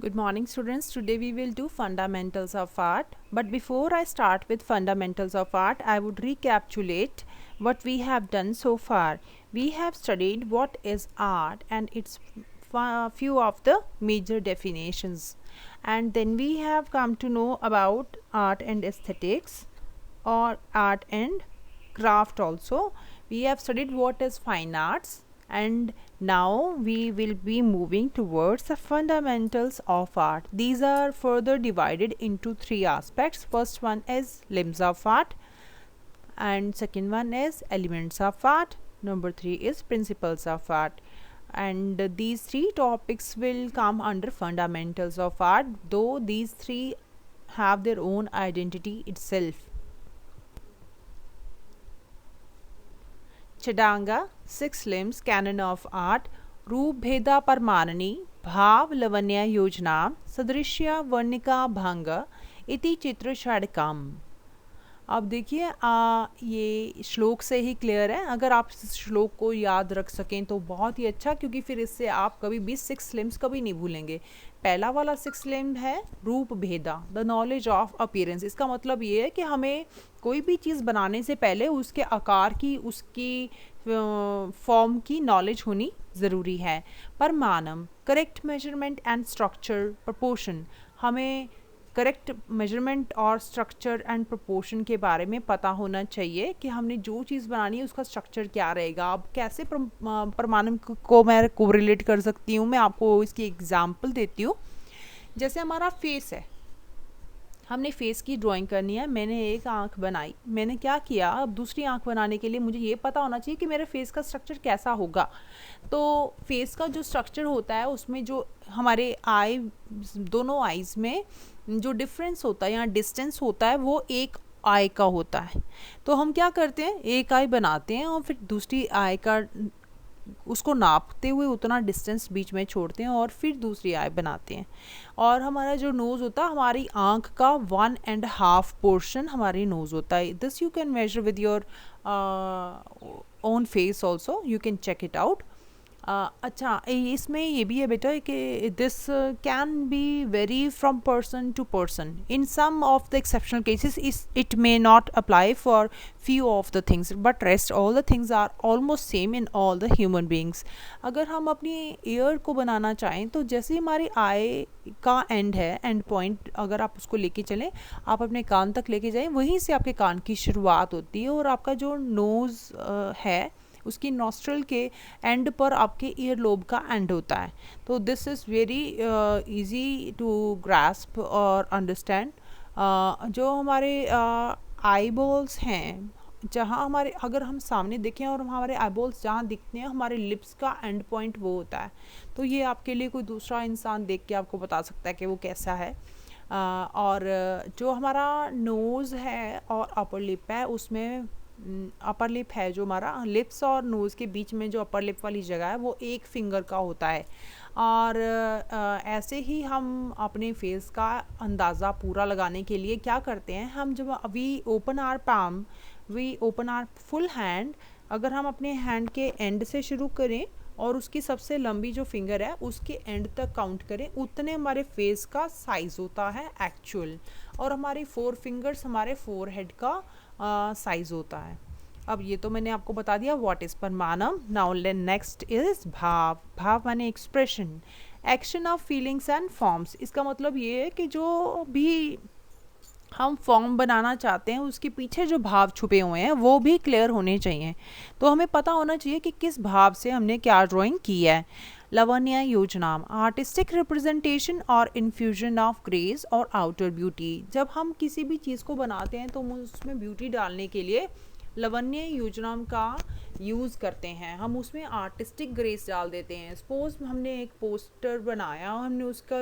Good morning students. Today we will do fundamentals of art. But before I start with fundamentals of art, I would recapitulate what we have done so far. We have studied what is art and its few of the major definitions. And then we have come to know about art and aesthetics or art and craft also. We have studied what is fine arts, and now we will be moving towards the fundamentals of art. These are further divided into three aspects. First one is limbs of art, and second one is elements of art. Number 3 is principles of art. And these three topics will come under fundamentals of art, though these three have their own identity itself. Chadanga, six limbs, canon of art, रूप भेदा परमाननी, भाव लवण्य योजना, सदृश्य वर्णिका भंग इति चित्र षडकम. अब देखिए ये श्लोक से ही क्लियर है. अगर आप इस श्लोक को याद रख सकें तो बहुत ही अच्छा, क्योंकि फिर इससे आप कभी भी सिक्स लिम्स कभी नहीं भूलेंगे. पहला वाला सिक्स लिम्ब है रूप भेदा, द नॉलेज ऑफ अपीयरेंस. इसका मतलब ये है कि हमें कोई भी चीज़ बनाने से पहले उसके आकार की, उसकी फॉर्म की नॉलेज होनी ज़रूरी है. Pramanam, correct measurement and structure proportion. हमें करेक्ट मेजरमेंट और स्ट्रक्चर एंड प्रोपोर्शन के बारे में पता होना चाहिए कि हमने जो चीज़ बनानी है उसका स्ट्रक्चर क्या रहेगा. अब कैसे परमाणु को मैं कोरिलेट कर सकती हूँ, मैं आपको इसकी एग्जांपल देती हूँ. जैसे हमारा फेस है, हमने फेस की ड्राइंग करनी है. मैंने एक आंख बनाई, मैंने क्या किया, अब दूसरी आंख बनाने के लिए मुझे ये पता होना चाहिए कि मेरे फेस का स्ट्रक्चर कैसा होगा. तो फेस का जो स्ट्रक्चर होता है उसमें जो हमारे आई, दोनों आईज़ में जो डिफरेंस होता है या डिस्टेंस होता है वो एक आई का होता है. तो हम क्या करते हैं, एक आई बनाते हैं और फिर दूसरी आई का उसको नापते हुए उतना डिस्टेंस बीच में छोड़ते हैं और फिर दूसरी आई बनाते हैं. और हमारा जो नोज़ होता है, हमारी आंख का 1.5 पोर्शन हमारी नोज़ होता है. This you can measure with your own face also, you can check it out. अच्छा, इसमें ये भी है बेटा कि this can be vary from person to person. In some of the exceptional cases it may not apply for few of the things, but rest all the things are almost same in all the human beings. अगर हम अपनी year को बनाना चाहें तो जैसे हमारी आई का and है, एंड पॉइंट अगर आप उसको लेके चलें, आप अपने कान तक लेके जाएं, वहीं से आपके कान की शुरुआत होती है. और आपका जो नोज़ है उसकी नॉस्ट्रल के एंड पर आपके ईयर लोब का एंड होता है. तो this is very easy to grasp और अंडरस्टैंड. जो हमारे आई बॉल्स हैं, जहाँ हमारे, अगर हम सामने देखें और हमारे आई बॉल्स जहाँ दिखते हैं, हमारे लिप्स का एंड पॉइंट वो होता है. तो ये आपके लिए कोई दूसरा इंसान देख के आपको बता सकता है कि वो कैसा है. और जो हमारा नोज़ है और अपर लिप है, उसमें अपर लिप है, जो हमारा लिप्स और नोज़ के बीच में जो अपर लिप वाली जगह है वो एक फिंगर का होता है. और ऐसे ही हम अपने फेस का अंदाज़ा पूरा लगाने के लिए क्या करते हैं, हम जब we open our palm, we open our full hand. अगर हम अपने हैंड के एंड से शुरू करें और उसकी सबसे लंबी जो फिंगर है उसके एंड तक काउंट करें, उतने हमारे फेस का साइज़ होता है एक्चुअल. और हमारी 4 फिंगर्स हमारे फोरहेड का साइज़ होता है. अब ये तो मैंने आपको बता दिया what is pramanam. Now next is bhav. भाव माने expression, action of feelings and forms. इसका मतलब ये है कि जो भी हम फॉर्म बनाना चाहते हैं उसके पीछे जो भाव छुपे हुए हैं वो भी क्लियर होने चाहिए. तो हमें पता होना चाहिए कि किस भाव से हमने क्या ड्राइंग की है. लवण्य योजना, आर्टिस्टिक रिप्रेजेंटेशन और इन्फ्यूजन ऑफ ग्रेस और आउटर ब्यूटी. जब हम किसी भी चीज़ को बनाते हैं तो उसमें ब्यूटी डालने के लिए लवण्य योजना का यूज़ करते हैं. हम उसमें आर्टिस्टिक ग्रेस डाल देते हैं. सपोज हमने एक पोस्टर बनाया, हमने उसका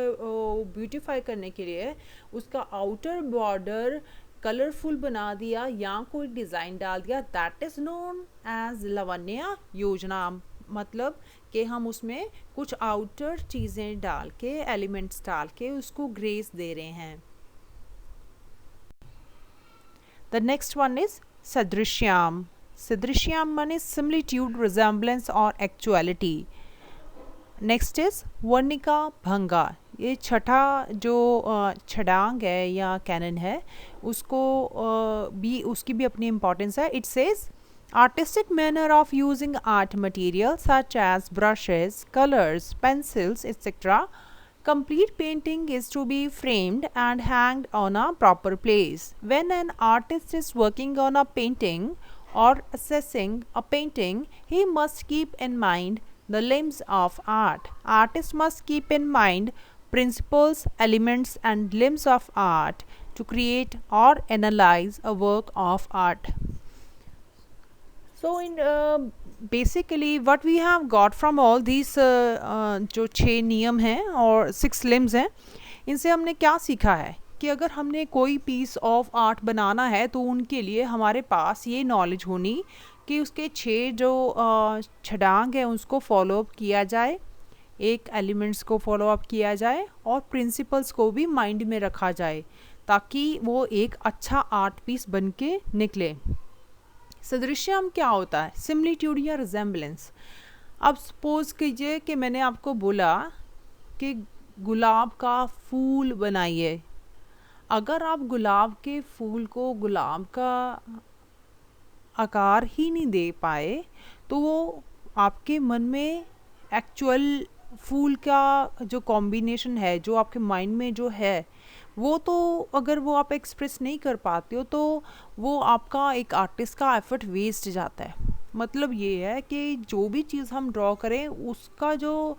ब्यूटीफाई करने के लिए उसका आउटर बॉर्डर कलरफुल बना दिया या कोई डिज़ाइन डाल दिया, दैट इज़ नोन एज लवण्य योजना. मतलब कि हम उसमें कुछ आउटर चीज़ें डाल के, एलिमेंट्स डाल के उसको ग्रेस दे रहे हैं. The next one is sadrishyam. सदृश्याम माने सिमिलिट्यूड, रिजेम्बलेंस और actuality. Next is varnika bhanga. ये छठा जो छड़ांग है या कैनन है उसको भी उसकी भी अपनी इम्पोर्टेंस है. It says artistic manner of using art material such as brushes, colors, pencils, etc. Complete painting is to be framed and hanged on a proper place. When an artist is working on a painting or assessing a painting, he must keep in mind the limbs of art. Artist must keep in mind principles, elements, and limbs of art to create or analyze a work of art. So in basically what we have got from all these जो 6 नियम हैं और 6 limbs हैं, इनसे हमने क्या सीखा है कि अगर हमने कोई पीस ऑफ आर्ट बनाना है तो उनके लिए हमारे पास ये नॉलेज होनी कि उसके 6 जो छड़ांग हैं उसको फॉलोअप किया जाए, एक एलिमेंट्स को फॉलोअप किया जाए और प्रिंसिपल्स को भी माइंड में रखा जाए ताकि वो एक अच्छा आर्ट पीस बन के निकले. सदृश्यम क्या होता है? सिमिलिट्यूड या रिजेम्बलेंस. अब सपोज कीजिए कि मैंने आपको बोला कि गुलाब का फूल बनाइए. अगर आप गुलाब के फूल को गुलाब का आकार ही नहीं दे पाए तो वो आपके मन में एक्चुअल फूल का जो कॉम्बिनेशन है, जो आपके माइंड में जो है, वो तो अगर वो आप एक्सप्रेस नहीं कर पाते हो तो वो आपका एक आर्टिस्ट का एफर्ट वेस्ट जाता है. मतलब ये है कि जो भी चीज़ हम ड्रॉ करें उसका जो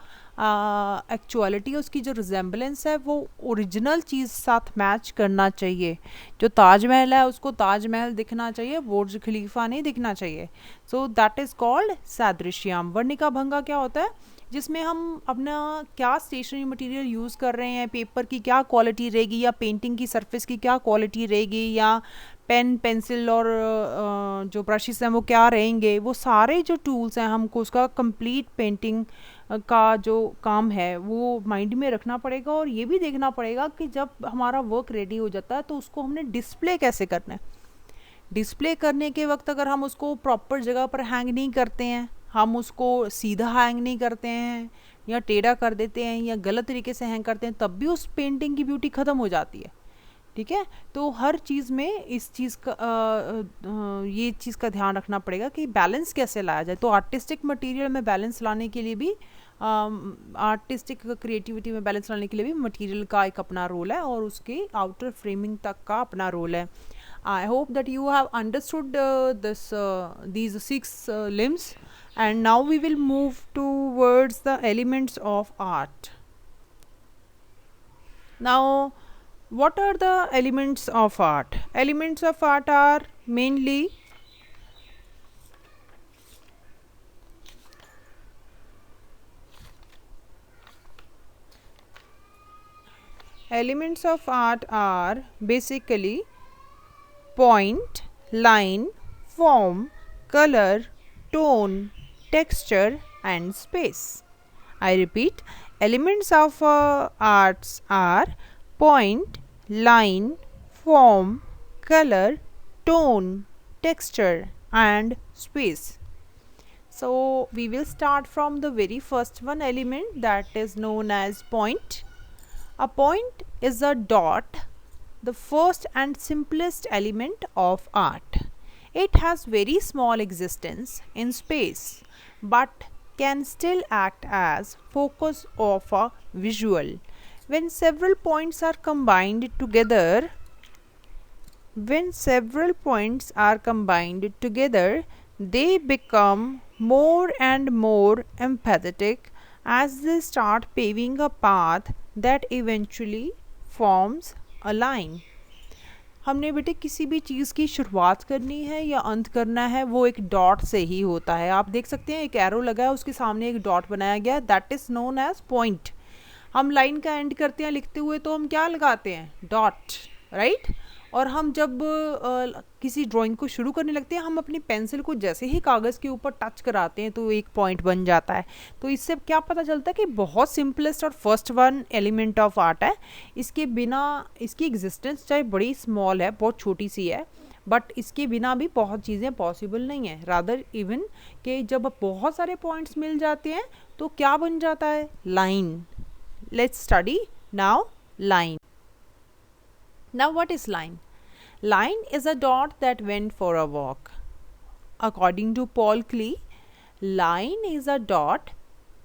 एक्चुअलिटी है, उसकी जो रिजेम्बलेंस है वो ओरिजिनल चीज़ साथ मैच करना चाहिए. जो ताजमहल है उसको ताजमहल दिखना चाहिए, बुर्ज खलीफा नहीं दिखना चाहिए. So that is called sadrishyam. वर्णिका भंगा क्या होता है? जिसमें हम अपना क्या स्टेशनरी मटेरियल यूज़ कर रहे हैं, पेपर की क्या क्वालिटी रहेगी या पेंटिंग की सरफेस की क्या क्वालिटी रहेगी या पेन पेंसिल और जो ब्रशेस हैं वो क्या रहेंगे, वो सारे जो टूल्स हैं हमको उसका कंप्लीट पेंटिंग का जो काम है वो माइंड में रखना पड़ेगा. और ये भी देखना पड़ेगा कि जब हमारा वर्क रेडी हो जाता है तो उसको हमने डिस्प्ले कैसे करना है. डिस्प्ले करने के वक्त अगर हम उसको प्रॉपर जगह पर हैंग नहीं करते हैं, हम उसको सीधा हैंग नहीं करते हैं या टेढ़ा कर देते हैं या गलत तरीके से हैंग करते हैं, तब भी उस पेंटिंग की ब्यूटी ख़त्म हो जाती है. ठीक है, तो हर चीज़ में इस चीज़ का ये चीज़ का ध्यान रखना पड़ेगा कि बैलेंस कैसे लाया जाए. तो आर्टिस्टिक मटेरियल में बैलेंस लाने के लिए भी आर्टिस्टिक क्रिएटिविटी में बैलेंस लाने के लिए भी मटेरियल का एक अपना रोल है और उसके आउटर फ्रेमिंग तक का अपना रोल है. I hope that you have understood these 6 limbs, and now we will move towards the elements of art. Now, what are the elements of art? Elements of art are mainly basically point, line, form, color, tone, texture and space. I repeat, elements of arts are point, line, form, color, tone, texture and space. So we will start from the very first one element, that is known as point. A point is a dot, the first and simplest element of art. It has very small existence in space but can still act as focus of a visual. When several points are combined together, they become more and more empathetic as they start paving a path that eventually forms a line. हमने बेटे किसी भी चीज़ की शुरुआत करनी है या अंत करना है वो एक डॉट से ही होता है. आप देख सकते हैं एक एरो लगा है, उसके सामने एक डॉट बनाया गया है, that is known as point. हम लाइन का एंड करते हैं लिखते हुए तो हम क्या लगाते हैं? Dot, right. और हम जब किसी ड्राइंग को शुरू करने लगते हैं हम अपनी पेंसिल को जैसे ही कागज़ के ऊपर टच कराते हैं तो एक पॉइंट बन जाता है. तो इससे क्या पता चलता है कि बहुत सिंपलेस्ट और first one element of art है. इसके बिना इसकी एग्जिस्टेंस चाहे बड़ी स्मॉल है, बहुत छोटी सी है, बट इसके बिना भी बहुत चीज़ें पॉसिबल नहीं है. रादर इवन कि जब बहुत सारे पॉइंट्स मिल जाते हैं तो क्या बन जाता है? Line. Let's study Now, line. Now, what is line? Line is a dot that went for a walk. According to Paul Klee, line is a dot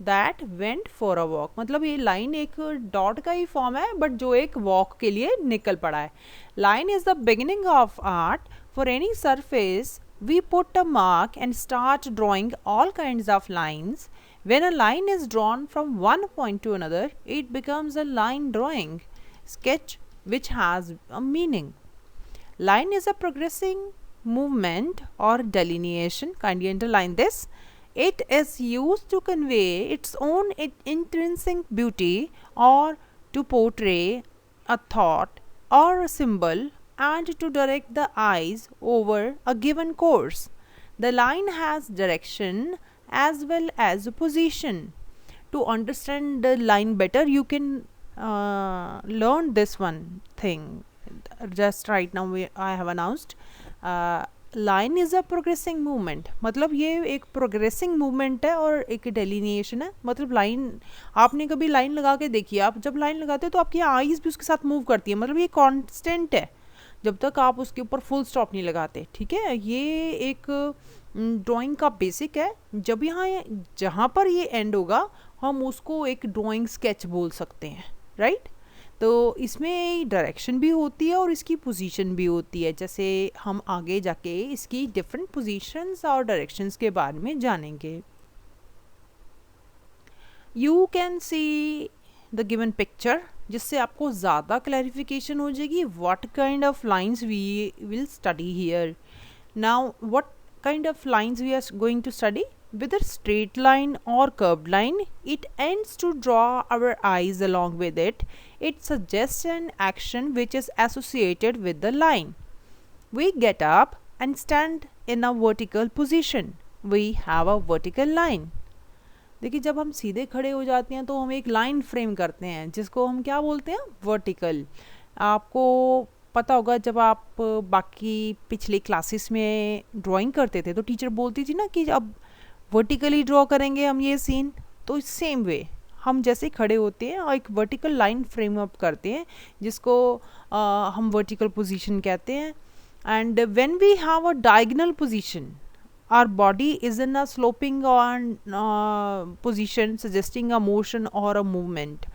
that went for a walk. मतलब ये line एक dot का ही form है but जो एक walk के लिए निकल पड़ा है. Line is the beginning of art. For any surface we put a mark and start drawing all kinds of lines. When a line is drawn from one point to another, it becomes a line drawing sketch which has a meaning. Line is a progressing movement or delineation. Kindly underline this. It is used to convey its own intrinsic beauty or to portray a thought or a symbol and to direct the eyes over a given course. The line has direction as well as position. To understand the line better, you can learn this one thing. Just right now I have announced. Line is a progressing movement. मतलब ये एक progressing movement है और एक डेलिनिएशन है. मतलब line, आपने कभी लाइन लगा के देखी, आप जब लाइन लगाते हो तो आपकी आईज़ भी उसके साथ मूव करती है. मतलब ये कांस्टेंट है जब तक आप उसके ऊपर फुल स्टॉप नहीं लगाते. ठीक है, ये एक ड्राइंग का बेसिक है. जब यहाँ जहाँ पर ये एंड होगा हम उसको एक ड्राइंग स्केच बोल सकते हैं. राइट. तो इसमें डायरेक्शन भी होती है और इसकी पोजीशन भी होती है. जैसे हम आगे जाके इसकी डिफरेंट पोजीशंस और डायरेक्शंस के बारे में जानेंगे. You can see the given picture, जिससे आपको ज़्यादा क्लैरिफिकेशन हो जाएगी what kind of lines we will study here. Now what kind of lines we are going to study? Whether straight line or curved line, it ends to draw our eyes along with it. It suggests an action which is associated with the line. We get up and stand in a vertical position. We have a vertical line. देखिए, जब हम सीधे खड़े हो जाते हैं तो हम एक लाइन फ्रेम करते हैं जिसको हम क्या बोलते हैं? वर्टिकल. आपको पता होगा जब आप बाकी पिछले क्लासेस में ड्राइंग करते थे तो टीचर बोलती थी ना कि अब वर्टिकली ड्रॉ करेंगे हम ये सीन. तो सेम वे हम जैसे खड़े होते हैं और एक वर्टिकल लाइन फ्रेम अप करते हैं जिसको हम वर्टिकल पोजीशन कहते हैं. And when we have a diagonal position, our body is in a sloping on position suggesting a motion or a movement.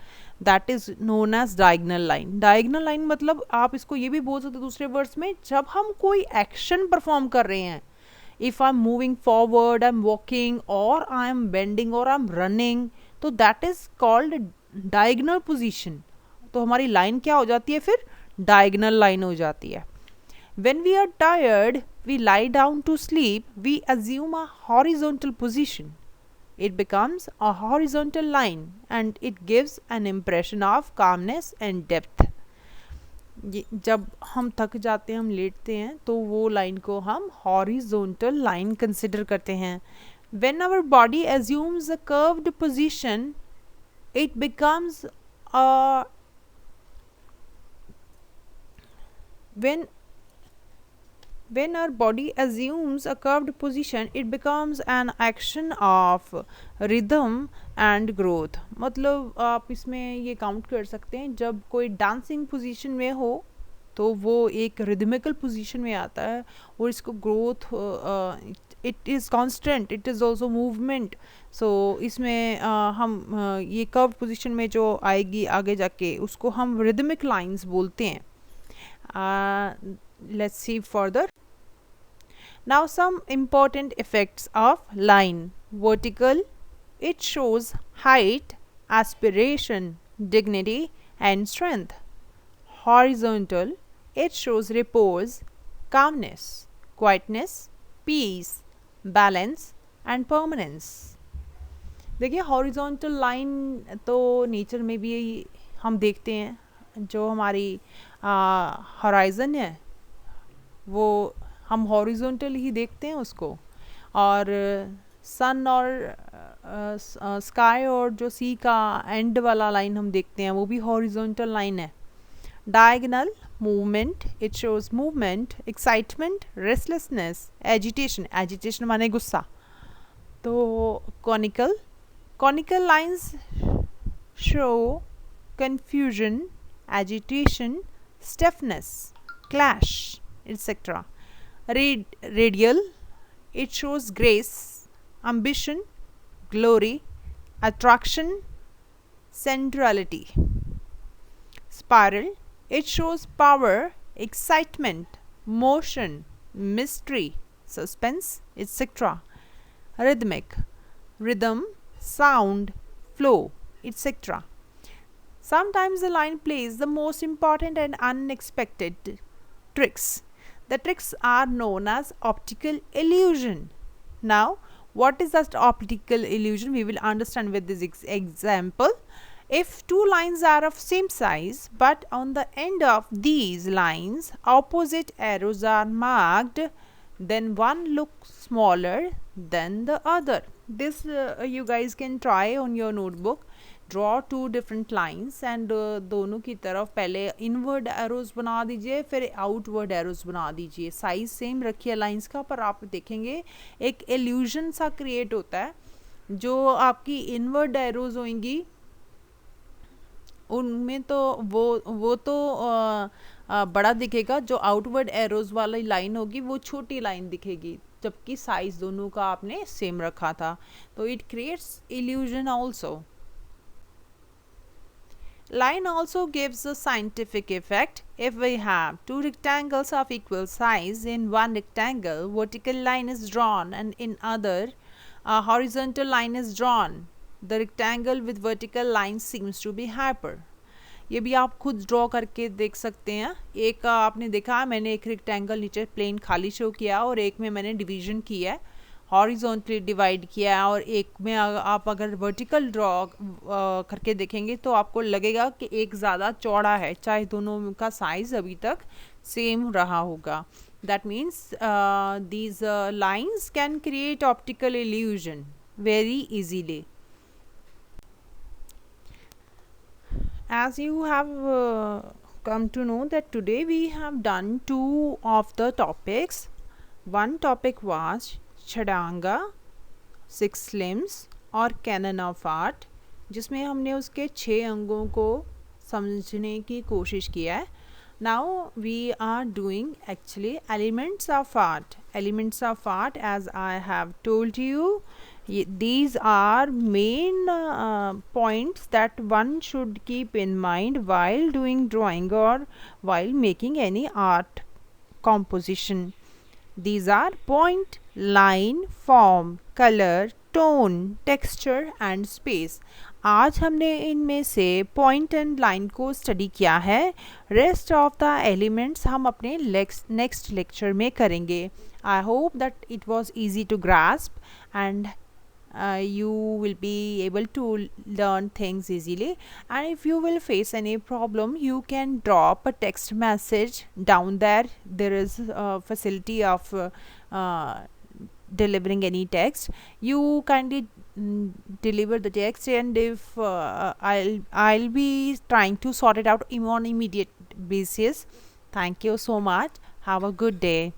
That is known as diagonal line. Diagonal line मतलब आप इसको ये भी बोल सकते हैं दूसरे वर्ड्स में, जब हम कोई एक्शन परफॉर्म कर रहे हैं. If I'm moving forward, I'm walking, or I'm bending, or I'm running, तो that is called diagonal position. तो हमारी लाइन क्या हो जाती है फिर? diagonal line हो जाती है. When we are tired, we lie down to sleep, we assume a horizontal position. It becomes a horizontal line and it gives an impression of calmness and depth. जब हम थक जाते हैं, हम लेटते हैं, तो वो लाइन को हम हॉरिजॉन्टल लाइन कंसिडर करते हैं. When our body assumes a curved position, it becomes when our body assumes a curved position, it becomes an action of rhythm and growth. मतलब आप इसमें ये काउंट कर सकते हैं, जब कोई डांसिंग पोजीशन में हो तो वो एक रिदमिकल पोजीशन में आता है और इसको growth, it is constant, it is also movement. So इसमें हम ये कर्व पोजीशन में जो आएगी आगे जाके उसको हम रिदमिक लाइंस बोलते हैं. Let's see further. Now some important effects of line. Vertical, it shows height, aspiration, dignity and strength. Horizontal, it shows repose, calmness, quietness, peace, balance and permanence. देखिए, हॉरिजॉन्टल लाइन तो nature में भी हम देखते हैं. जो हमारी हॉराइजन है वो हम हॉरिजॉन्टल ही देखते हैं उसको, और सन और स्काई और जो सी का एंड वाला लाइन हम देखते हैं वो भी हॉरिजॉन्टल लाइन है. Diagonal movement, it shows movement, excitement, restlessness, agitation. Agitation माने गुस्सा. तो conical, conical lines show confusion, agitation, stiffness, clash, etc. Radial, it shows grace, ambition, glory, attraction, centrality. Spiral, it shows power, excitement, motion, mystery, suspense, etc. Rhythmic, rhythm, sound, flow, etc. Sometimes the line plays the most important and unexpected tricks. The tricks are known as optical illusion. Now, what is that optical illusion? We will understand with this example. If two lines are of same size, but on the end of these lines, opposite arrows are marked, then one looks smaller than the other. This you guys can try on your notebook. Draw two different lines and दोनों की तरफ पहले inward arrows बना दीजिए, फिर outward arrows बना दीजिए. Size same रखिए लाइंस का, पर आप देखेंगे एक इल्यूजन सा क्रिएट होता है. जो आपकी इनवर्ड एरोज होंगी उनमें तो वो तो बड़ा दिखेगा. जो आउटवर्ड एरोज वाली लाइन होगी वो छोटी लाइन दिखेगी, जबकि साइज दोनों का आपने सेम रखा था. तो it creates illusion also. Line also gives a scientific effect. If we have two rectangles of equal size, in one rectangle vertical line is drawn and in other a horizontal line is drawn. The rectangle with vertical line seems to be hyper. ये भी आप खुद draw करके देख सकते हैं. एक आपने देखा मैंने एक रेक्टेंगल नीचे प्लेन खाली शो किया और एक में मैंने डिवीजन किया है, हॉरिजॉन्टली डिवाइड किया है, और एक में आप अगर वर्टिकल ड्रॉ करके देखेंगे तो आपको लगेगा कि एक ज़्यादा चौड़ा है, चाहे दोनों का साइज़ अभी तक सेम रहा होगा. That means these lines can create optical illusion very easily. As you have come to know that today we have done two of the topics. One topic was Chadanga, Six Limbs और Canon of Art, जिसमें हमने उसके 6 अंगों को समझने की कोशिश किया है. Now we are doing actually elements of art. Elements of art, as I have told you, these are main points that one should keep in mind while doing drawing or while making any art composition. These are point, line, form, color, tone, texture and space. आज हमने इनमें से point and line को study किया है. Rest of the elements हम अपने next lecture में करेंगे. I hope that it was easy to grasp and you will be able to learn things easily. And if you will face any problem, you can drop a text message down there. There is a facility of delivering any text. You kindly deliver the text, and if I'll be trying to sort it out on immediate basis. Thank you so much. Have a good day.